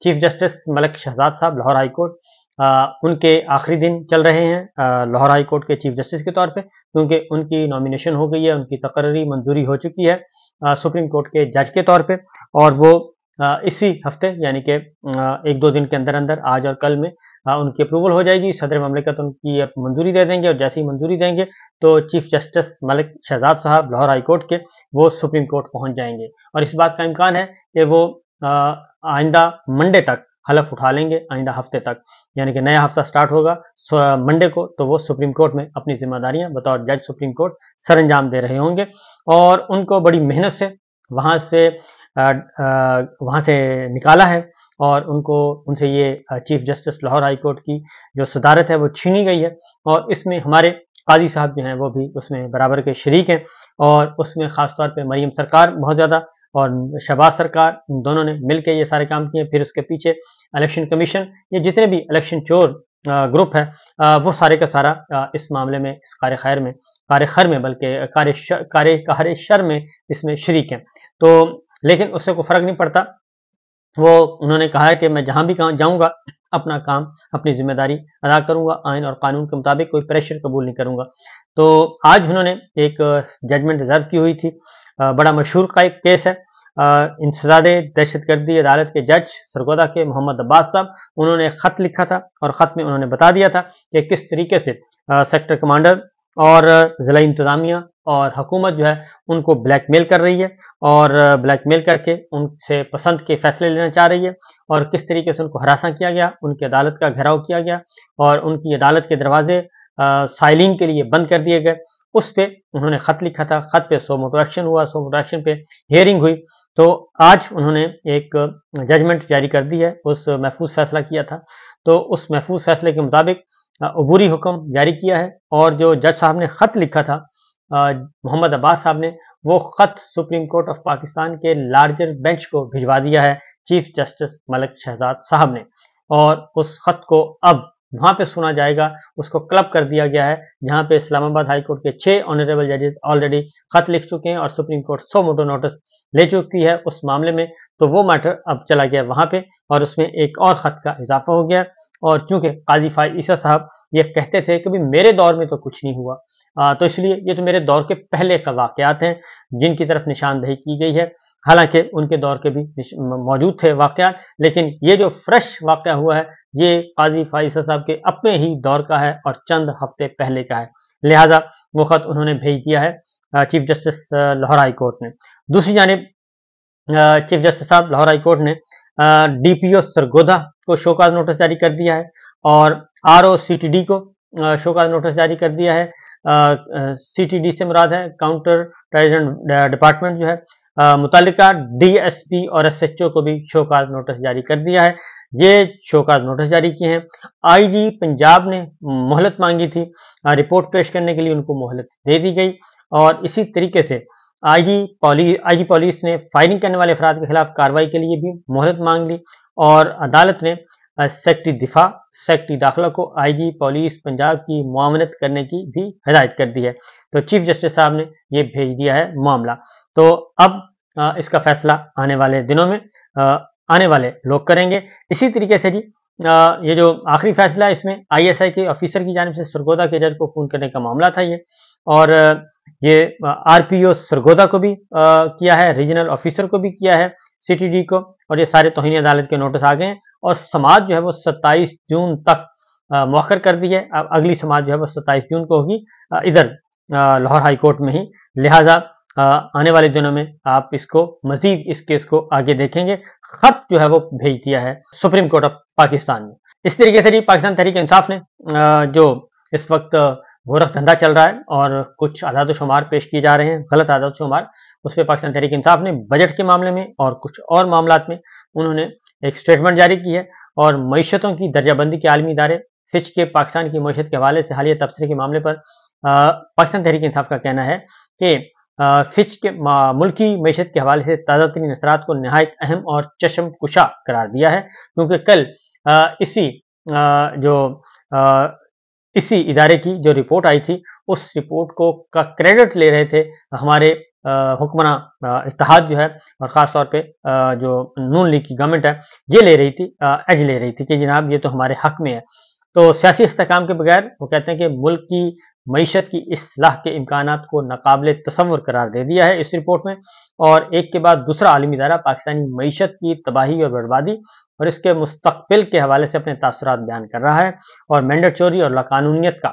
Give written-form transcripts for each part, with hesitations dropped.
Chief justice ملک شہزاد صاحب Lahore high court, ان کے آخری دن چل رہے ہیں لاہور ہائی کورٹ کے چیف جسٹس کے طور پہ، کیونکہ ان کی نامینیشن ہو گئی ہے، ان کی تقرری منظوری ہو چکی ہے سپریم کورٹ کے جج کے طور پہ، اور وہ اسی ہفتے یعنی کہ ایک دو دن کے اندر اندر آج اور کل میں ان کی اپروول ہو جائے گی، صدر مملکت ان کی منظوری دے دیں گے، اور جیسی منظوری دیں گے تو چیف جسٹس ملک شہزاد صاحب لاہور ہائی کورٹ کے وہ سپریم کورٹ پہنچ جائیں گے، اور اس بات کا امکان ہے کہ وہ آئندہ منڈے تک حلف اٹھا لیں گے، آئندہ ہفتے تک، یعنی کہ نیا ہفتہ سٹارٹ ہوگا منڈے کو، تو وہ سپریم کورٹ میں اپنی ذمہ داریاں بطور جج سپریم کورٹ سر انجام دے رہے ہوں گے، اور ان کو بڑی محنت سے وہاں سے نکالا ہے، اور ان سے یہ chief justice Lahore high court کی جو صدارت ہے وہ چھینی گئی ہے، اور اس میں ہمارے قاضی صاحب جو ہیں وہ بھی اس میں برابر کے شریک ہیں، اور اس میں خاص طور پہ مریم سرکار بہت زیادہ اور شہباز سرکار، ان دونوں نے مل کے یہ سارے کام کیے، پھر اس کے پیچھے الیکشن کمیشن، یہ جتنے بھی الیکشن چور گروپ ہے وہ سارے کا سارا اس معاملے میں، اس کار خیر میں بلکہ کار شر میں اس میں شریک ہیں، تو لیکن اس سے کوئی فرق نہیں پڑتا، انہوں نے کہا ہے کہ میں جہاں بھی جاؤں گا اپنا کام، اپنی ذمہ داری ادا کروں گا، آئین اور قانون کے مطابق کوئی پریشر قبول نہیں کروں گا۔ تو آج انہوں نے ایک ججمنٹ ریزرو کی ہوئی تھی، بڑا مشہور کا ایک کیس ہے، انسداد دہشت گردی عدالت کے جج سرگودا کے محمد عباس صاحب، انہوں نے خط لکھا تھا، اور خط میں انہوں نے بتا دیا تھا کہ کس طریقے سے سیکٹر کمانڈر اور ضلع انتظامیہ اور حکومت جو ہے ان کو بلیک میل کر رہی ہے، اور بلیک میل کر کے ان سے پسند کے فیصلے لینا چاہ رہی ہے، اور کس طریقے سے ان کو ہراساں کیا گیا، ان کی عدالت کا گھیراؤ کیا گیا، اور ان کی عدالت کے دروازے سائلین کے لیے بند کر دیے گئے۔ اس پہ انہوں نے خط لکھا تھا، خط پہ سو موٹو ایکشن ہوا، سو موٹو ایکشن پہ ہیئرنگ ہوئی، تو آج انہوں نے ایک ججمنٹ جاری کر دی ہے، اس محفوظ فیصلہ کیا تھا، تو اس محفوظ فیصلے کے مطابق عبوری حکم جاری کیا ہے، اور جو جج صاحب نے خط لکھا تھا محمد عباس صاحب نے، وہ خط سپریم کورٹ آف پاکستان کے لارجر بینچ کو بھجوا دیا ہے چیف جسٹس ملک شہزاد صاحب نے، اور اس خط کو اب وہاں پہ سنا جائے گا، اس کو کلب کر دیا گیا ہے جہاں پہ اسلام آباد ہائی کورٹ کے 6 آنریبل ججز آلریڈی خط لکھ چکے ہیں، اور سپریم کورٹ 100 موٹو نوٹس لے چکی ہے اس معاملے میں، تو وہ میٹر اب چلا گیا وہاں پہ، اور اس میں ایک اور خط کا اضافہ ہو گیا، اور چونکہ قاضی فائز عیسیٰ صاحب یہ کہتے تھے کہ میرے دور میں تو کچھ نہیں ہوا، تو اس لیے یہ تو میرے دور کے پہلے کا واقعات ہیں جن کی طرف نشاندہی کی گئی ہے، حالانکہ ان کے دور کے بھی موجود تھے واقعات، لیکن یہ جو فریش واقعہ ہوا ہے یہ قاضی فائز عیسیٰ صاحب کے اپنے ہی دور کا ہے اور چند ہفتے پہلے کا ہے، لہٰذا وہ خط انہوں نے بھیج دیا ہے chief justice Lahore high court نے۔ دوسری جانب چیف جسٹس صاحب لاہور ہائی کورٹ نے ڈی پی او سرگودا کو شوکاز نوٹس جاری کر دیا ہے، اور R O C T D کو شوکاز نوٹس جاری کر دیا ہے، سی ٹی ڈی سے مراد ہے کاؤنٹر ٹیررزم ڈپارٹمنٹ جو ہے، متعلقہ ڈی ایس پی اور ایس ایچ او کو بھی شوکاز نوٹس جاری کر دیا ہے، یہ شوکاز نوٹس جاری کیے ہیں۔ آئی جی پنجاب نے مہلت مانگی تھی رپورٹ پیش کرنے کے لیے، ان کو مہلت دے دی گئی، اور اسی طریقے سے آئی جی پولیس نے فائرنگ کرنے والے افراد کے خلاف کارروائی کے لیے بھی مہلت مانگ لی، اور عدالت نے سیکٹری دفاع سیکٹری داخلہ کو آئی جی پولیس پنجاب کی معاونت کرنے کی بھی ہدایت کر دی ہے، تو چیف جسٹس صاحب نے یہ بھیج دیا ہے معاملہ، تو اب اس کا فیصلہ آنے والے دنوں میں آنے والے لوگ کریں گے۔ اسی طریقے سے جی یہ جو آخری فیصلہ ہے اس میں آئی ایس آئی کے آفیسر کی جانب سے سرگودا کے جج کو فون کرنے کا معاملہ تھا یہ، اور یہ آر پی او سرگودا کو بھی کیا ہے، ریجنل آفیسر کو بھی کیا ہے سی ٹی ڈی کو، اور یہ سارے توہین عدالت کے نوٹس آ گئے ہیں، اور سماعت جو ہے وہ 27 جون تک مؤخر کر دی ہے، اب اگلی سماعت جو ہے وہ 27 جون کو ہوگی ادھر لاہور ہائی کورٹ میں ہی، لہٰذا آنے والے دنوں میں آپ اس کو مزید اس کیس کو آگے دیکھیں گے۔ خط جو ہے وہ بھیج دیا ہے سپریم کورٹ آف پاکستان میں۔ اس طریقے سے پاکستان تحریک انصاف نے جو اس وقت گورکھ دھندا چل رہا ہے اور کچھ اعداد و شمار پیش کیے جا رہے ہیں، غلط اعداد و شمار، اس پہ پاکستان تحریک انصاف نے بجٹ کے معاملے میں اور کچھ اور معاملات میں انہوں نے ایک سٹیٹمنٹ جاری کی ہے، اور معیشتوں کی درجہ بندی کے عالمی ادارے فچ کے پاکستان کی معیشت کے حوالے سے حالیہ تبصرے کے معاملے پر پاکستان تحریک انصاف کا کہنا ہے کہ فچ کے ملکی معیشت کے حوالے سے تازہ ترین اثرات کو نہایت اہم اور چشم کشا قرار دیا ہے، کیونکہ کل اسی ادارے کی جو رپورٹ آئی تھی، اس رپورٹ کو کا کریڈٹ لے رہے تھے ہمارے حکمراں اتحاد جو ہے اور خاص طور پہ جو نون لیگ کی گورنمنٹ ہے یہ لے رہی تھی، ایج لے رہی تھی کہ جناب یہ تو ہمارے حق میں ہے. تو سیاسی استحکام کے بغیر وہ کہتے ہیں کہ ملک کی معیشت کی اصلاح کے امکانات کو ناقابل تصور قرار دے دیا ہے اس رپورٹ میں، اور ایک کے بعد دوسرا عالمی ادارہ پاکستانی معیشت کی تباہی اور بربادی اور اس کے مستقبل کے حوالے سے اپنے تاثرات بیان کر رہا ہے، اور مینڈیٹ چوری اور لاقانونیت کا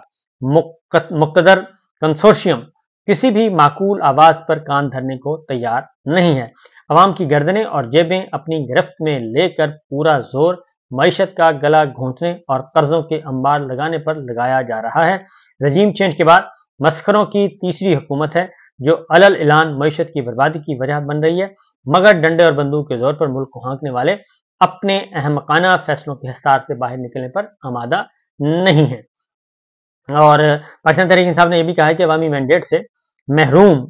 مقتدر کنسورشیم کسی بھی معقول آواز پر کان دھرنے کو تیار نہیں ہے. عوام کی گردنیں اور جیبیں اپنی گرفت میں لے کر پورا زور معیشت کا گلا گھونٹنے اور قرضوں کے انبار لگانے پر لگایا جا رہا ہے. رجیم چینج کے بعد مسخروں کی تیسری حکومت ہے جو علل اعلان معیشت کی بربادی کی وجہ بن رہی ہے، مگر ڈنڈے اور بندوق کے زور پر ملک کو ہانکنے والے اپنے احمقانہ فیصلوں کے حصار سے باہر نکلنے پر آمادہ نہیں ہے. اور پاکستان تحریک انصاف نے یہ بھی کہا ہے کہ عوامی مینڈیٹ سے محروم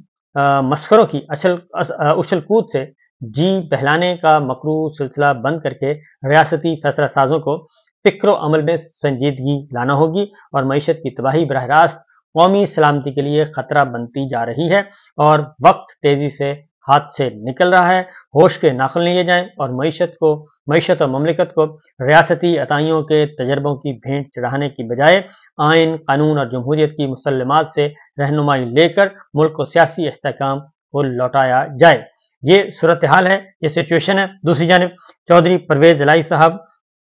مسخروں کی اچھل کود سے جی بہلانے کا مکرو سلسلہ بند کر کے ریاستی فیصلہ سازوں کو فکر و عمل میں سنجیدگی لانا ہوگی، اور معیشت کی تباہی براہ راست قومی سلامتی کے لیے خطرہ بنتی جا رہی ہے اور وقت تیزی سے ہاتھ سے نکل رہا ہے. ہوش کے ناخن لیے جائیں اور معیشت اور مملکت کو ریاستی عطائیوں کے تجربوں کی بھینٹ چڑھانے کی بجائے آئین، قانون اور جمہوریت کی مسلمات سے رہنمائی لے کر ملک کو سیاسی استحکام کو لوٹایا جائے. یہ صورتحال ہے، یہ سچویشن ہے. دوسری جانب چودھری پرویز الہی صاحب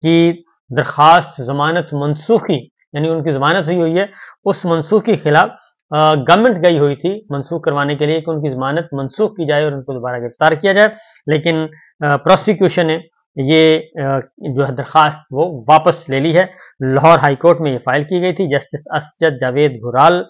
کی درخواست ضمانت منسوخی، یعنی ان کی ضمانت ہوئی ہے، اس منسوخ کے خلاف گورنمنٹ گئی ہوئی تھی منسوخ کروانے کے لیے کہ ان کی ضمانت منسوخ کی جائے اور ان کو دوبارہ گرفتار کیا جائے، لیکن پروسیکیوشن نے یہ جو ہے درخواست وہ واپس لے لی ہے. لاہور ہائی کورٹ میں یہ فائل کی گئی تھی، جسٹس اسجد جاوید گھرال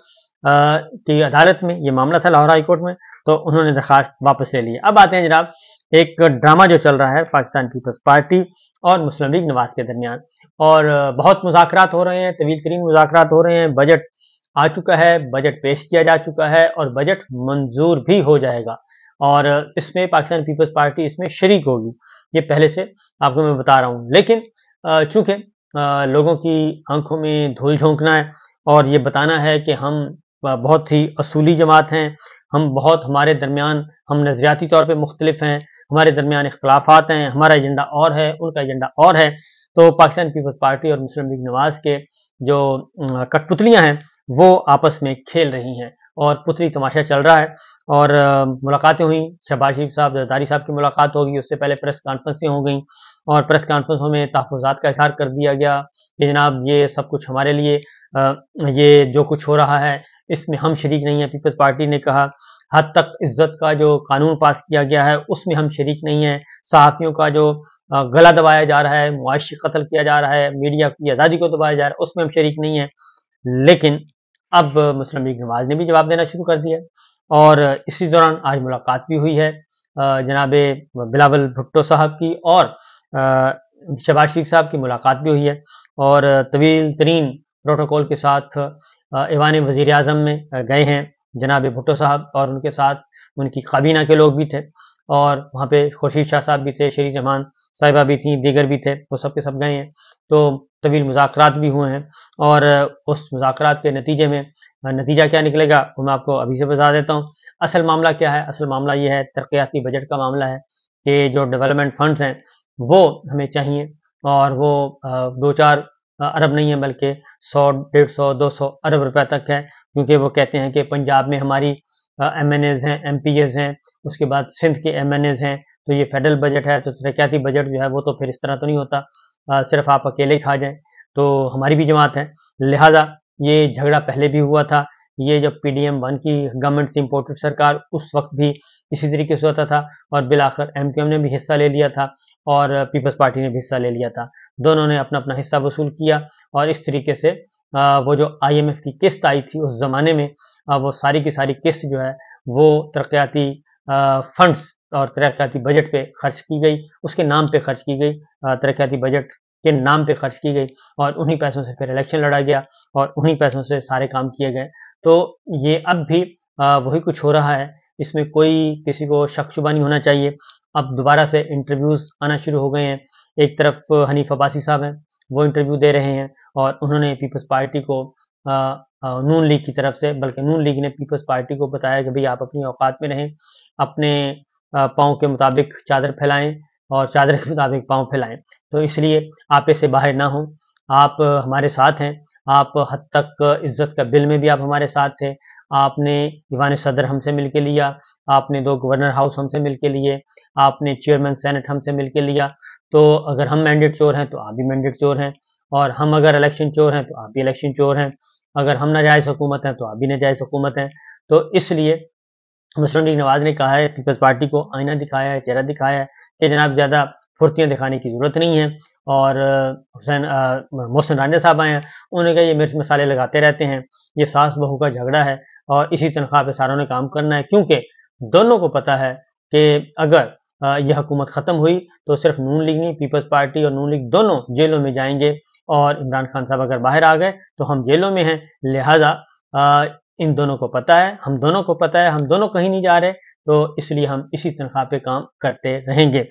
کی عدالت میں یہ معاملہ تھا لاہور ہائی کورٹ میں، تو انہوں نے درخواست واپس لے لی ہے. اب آتے ہیں جناب ایک ڈرامہ جو چل رہا ہے پاکستان پیپلز پارٹی اور مسلم لیگ نواز کے درمیان، اور بہت مذاکرات ہو رہے ہیں، طویل ترین مذاکرات ہو رہے ہیں. بجٹ آ چکا ہے، بجٹ پیش کیا جا چکا ہے اور بجٹ منظور بھی ہو جائے گا، اور اس میں پاکستان پیپلز پارٹی اس میں شریک ہوگی. یہ پہلے سے آپ کو میں بتا رہا ہوں، لیکن چونکہ لوگوں کی آنکھوں میں دھول جھونکنا ہے اور یہ بتانا ہے کہ ہم بہت ہی اصولی جماعت ہیں، ہمارے درمیان ہم نظریاتی طور پہ مختلف ہیں، ہمارے درمیان اختلافات ہیں، ہمارا ایجنڈا اور ہے، ان کا ایجنڈا اور ہے، تو پاکستان پیپلز پارٹی اور مسلم لیگ نواز کے جو کٹ پتلیاں ہیں وہ آپس میں کھیل رہی ہیں اور پتلی تماشا چل رہا ہے. اور ملاقاتیں ہوئیں، شہباز شریف صاحب، زرداری صاحب کی ملاقات ہوگی، اس سے پہلے پریس کانفرنسیں ہو گئیں، اور پریس کانفرنسوں میں تحفظات کا اظہار کر دیا گیا کہ جناب یہ سب کچھ ہمارے لیے، یہ جو کچھ ہو رہا ہے اس میں ہم شریک نہیں ہیں. پیپلز پارٹی نے کہا حد تک عزت کا جو قانون پاس کیا گیا ہے اس میں ہم شریک نہیں ہیں، صحافیوں کا جو گلا دبایا جا رہا ہے، معاشی قتل کیا جا رہا ہے، میڈیا کی آزادی کو دبایا جا رہا ہے، اس میں ہم شریک نہیں ہیں. لیکن اب مسلم لیگ نواز نے بھی جواب دینا شروع کر دیا، اور اسی دوران آج ملاقات بھی ہوئی ہے جناب بلاول بھٹو صاحب کی، اور شہباز شریف صاحب کی ملاقات بھی ہوئی ہے، اور طویل ترین پروٹوکول کے ساتھ ایوان وزیر اعظم میں گئے ہیں جناب بھٹو صاحب، اور ان کے ساتھ ان کی کابینہ کے لوگ بھی تھے، اور وہاں پہ خورشید شاہ صاحب بھی تھے، شری رحمان صاحبہ بھی تھیں، دیگر بھی تھے، وہ سب کے سب گئے ہیں. تو طویل مذاکرات بھی ہوئے ہیں، اور اس مذاکرات کے نتیجے میں نتیجہ کیا نکلے گا وہ میں آپ کو ابھی سے بتا دیتا ہوں. اصل معاملہ کیا ہے؟ اصل معاملہ یہ ہے، ترقیاتی بجٹ کا معاملہ ہے کہ جو ڈیولپمنٹ فنڈز ہیں وہ ہمیں چاہیے، اور وہ 2-4 ارب نہیں ہے بلکہ 100, 150, 200 ارب روپے تک ہے، کیونکہ وہ کہتے ہیں کہ پنجاب میں ہماری ایم این ایز ہیں، ایم پی ایز ہیں، اس کے بعد سندھ کے ایم این ایز ہیں، تو یہ فیڈرل بجٹ ہے، تو ترقیاتی بجٹ جو ہے وہ تو پھر اس طرح تو نہیں ہوتا صرف آپ اکیلے ہی کھا جائیں. تو ہماری بھی جماعت ہے، لہٰذا یہ جھگڑا پہلے بھی ہوا تھا. یہ جب پی ڈی ایم 1 کی گورنمنٹ سے امپورٹڈ سرکار، اس وقت بھی اسی طریقے سے ہوتا تھا، اور بالآخر ایم کیو ایم نے بھی حصہ لے لیا تھا اور پیپلز پارٹی نے بھی حصہ لے لیا تھا. دونوں نے اپنا اپنا حصہ وصول کیا، اور اس طریقے سے وہ جو آئی ایم ایف کی قسط آئی تھی اس زمانے میں، وہ ساری کی ساری قسط جو ہے وہ ترقیاتی فنڈز اور ترقیاتی بجٹ پہ خرچ کی گئی، اس کے نام پہ خرچ کی گئی، ترقیاتی بجٹ کے نام پہ خرچ کی گئی، اور انہی پیسوں سے پھر الیکشن لڑا گیا اور انہی پیسوں سے سارے کام کیے گئے. تو یہ اب بھی وہی کچھ ہو رہا ہے، اس میں کوئی کسی کو شک شبہ نہیں ہونا چاہیے. اب دوبارہ سے انٹرویوز آنا شروع ہو گئے ہیں. ایک طرف حنیف عباسی صاحب ہیں، وہ انٹرویو دے رہے ہیں، اور انہوں نے پیپلز پارٹی کو نون لیگ کی طرف سے، بلکہ نون لیگ نے پیپلز پارٹی کو بتایا کہ بھئی آپ اپنی اوقات میں رہیں، اپنے پاؤں کے مطابق چادر پھیلائیں اور چادر کے مطابق پاؤں پھیلائیں، تو اس لیے آپ اسے باہر نہ ہوں، آپ ہمارے ساتھ ہیں، آپ حد تک عزت کا بل میں بھی آپ ہمارے ساتھ تھے، آپ نے ایوان صدر ہم سے مل کے لیا، آپ نے 2 گورنر ہاؤس ہم سے مل کے لیے، آپ نے چیئرمین سینٹ ہم سے مل کے لیا، تو اگر ہم مینڈیٹ چور ہیں تو آپ بھی مینڈیٹ چور ہیں، اور ہم اگر الیکشن چور ہیں تو آپ بھی الیکشن چور ہیں، اگر ہم ناجائز حکومت ہیں تو آپ بھی ناجائز حکومت ہیں۔ تو اس لیے مسلم لیگ نواز نے کہا ہے، پیپلز پارٹی کو آئینہ دکھایا ہے، چہرہ دکھایا ہے کہ جناب زیادہ پھرتیاں دکھانے کی ضرورت نہیں ہے، اور محسن رانجھا صاحب آئے ہیں، انہوں نے کہا یہ مرچ مسالے لگاتے رہتے ہیں، یہ ساس بہو کا جھگڑا ہے اور اسی تنخواہ پہ ساروں نے کام کرنا ہے، کیونکہ دونوں کو پتہ ہے کہ اگر یہ حکومت ختم ہوئی تو صرف نون لیگ نہیں، پیپلز پارٹی اور نون لیگ دونوں جیلوں میں جائیں گے، اور عمران خان صاحب اگر باہر آ گئے تو ہم جیلوں میں ہیں، لہٰذا ان دونوں کو پتہ ہے، ہم دونوں کو پتہ ہے، ہم دونوں کہیں نہیں جا رہے، تو اس لیے ہم اسی تنخواہ پہ کام کرتے رہیں گے۔